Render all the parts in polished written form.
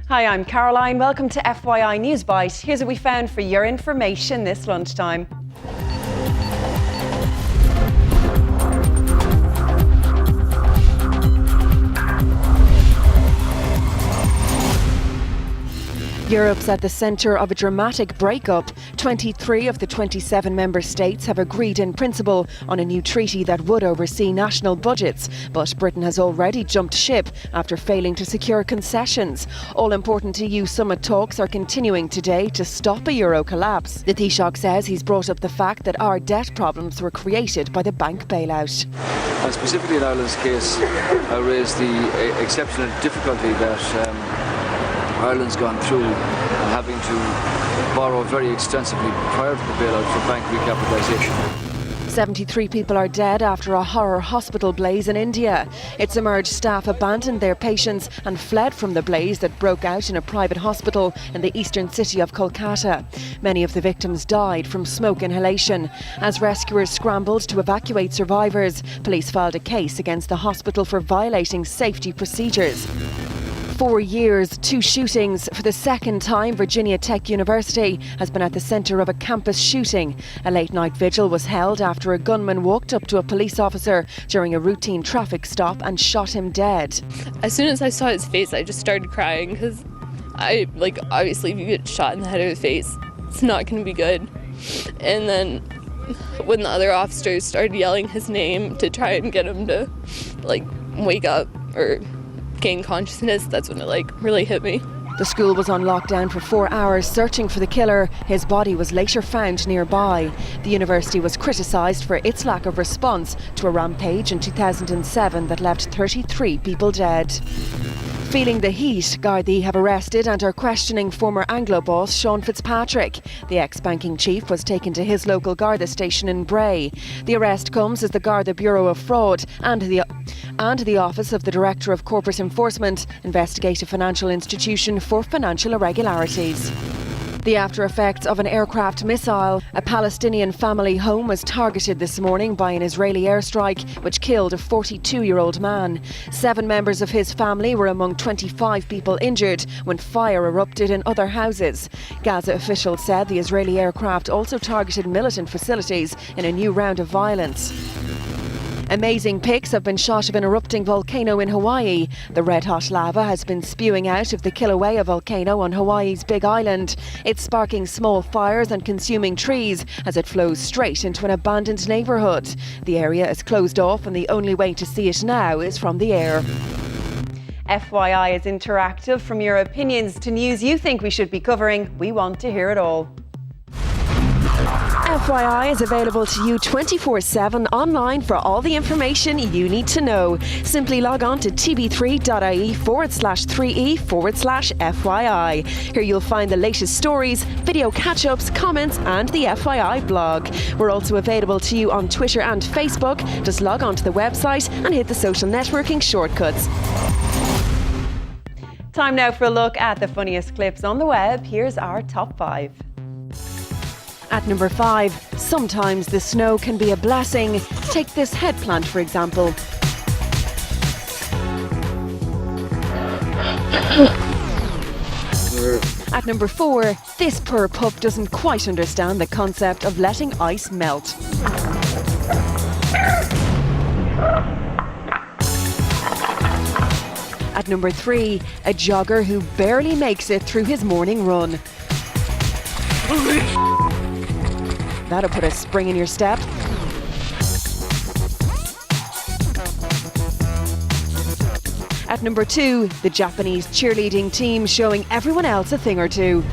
Hi, I'm Caroline. Welcome to FYI Newsbyte. Here's what we found for your information this lunchtime. Europe's at the centre of a dramatic breakup. 23 of the 27 member states have agreed in principle on a new treaty that would oversee national budgets. But Britain has already jumped ship after failing to secure concessions. All-important EU summit talks are continuing today to stop a euro collapse. The Taoiseach says he's brought up the fact that our debt problems were created by the bank bailout. And specifically in Ireland's case, I raised the exceptional difficulty that Ireland's gone through, having to borrow very extensively prior to the bailout for bank recapitalisation. 73 people are dead after a horror hospital blaze in India. It's emerged staff abandoned their patients and fled from the blaze that broke out in a private hospital in the eastern city of Kolkata. Many of the victims died from smoke inhalation. As rescuers scrambled to evacuate survivors, police filed a case against the hospital for violating safety procedures. 4 years, 2 shootings. For the second time, Virginia Tech University has been at the centre of a campus shooting. A late-night vigil was held after a gunman walked up to a police officer during a routine traffic stop and shot him dead. As soon as I saw his face, I just started crying because obviously if you get shot in the head or the face, it's not going to be good. And then when the other officers started yelling his name to try and get him to wake up or gain consciousness, that's when it really hit me. The school was on lockdown for 4 hours searching for the killer. His body was later found nearby. The university was criticised for its lack of response to a rampage in 2007 that left 33 people dead. Feeling the heat, Gardaí have arrested and are questioning former Anglo boss Sean Fitzpatrick. The ex-banking chief was taken to his local Garda station in Bray. The arrest comes as the Garda Bureau of Fraud and the Office of the Director of Corporate Enforcement investigate a financial institution for financial irregularities. The after effects of an aircraft missile. A Palestinian family home was targeted this morning by an Israeli airstrike which killed a 42-year-old man. 7 members of his family were among 25 people injured when fire erupted in other houses. Gaza officials said the Israeli aircraft also targeted militant facilities in a new round of violence. Amazing pics have been shot of an erupting volcano in Hawaii. The red-hot lava has been spewing out of the Kilauea volcano on Hawaii's Big Island. It's sparking small fires and consuming trees as it flows straight into an abandoned neighbourhood. The area is closed off and the only way to see it now is from the air. FYI is interactive. From your opinions to news you think we should be covering, we want to hear it all. FYI is available to you 24/7 online for all the information you need to know. Simply log on to tv3.ie/3e/FYI. Here you'll find the latest stories, video catch-ups, comments and the FYI blog. We're also available to you on Twitter and Facebook. Just log on to the website and hit the social networking shortcuts. Time now for a look at the funniest clips on the web. Here's our top 5. At number 5, sometimes the snow can be a blessing. Take this head plant, for example. At number 4, this poor pup doesn't quite understand the concept of letting ice melt. At number 3, a jogger who barely makes it through his morning run. That'll put a spring in your step. At number 2, the Japanese cheerleading team showing everyone else a thing or two.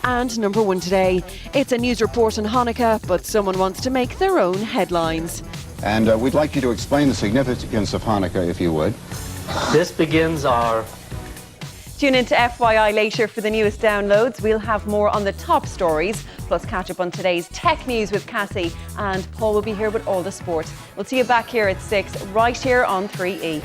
And number 1 today, it's a news report on Hanukkah, but someone wants to make their own headlines. And we'd like you to explain the significance of Hanukkah, if you would. This begins our... Tune in to FYI later for the newest downloads. We'll have more on the top stories, plus catch up on today's tech news with Cassie, and Paul will be here with all the sport. We'll see you back here at 6, right here on 3E.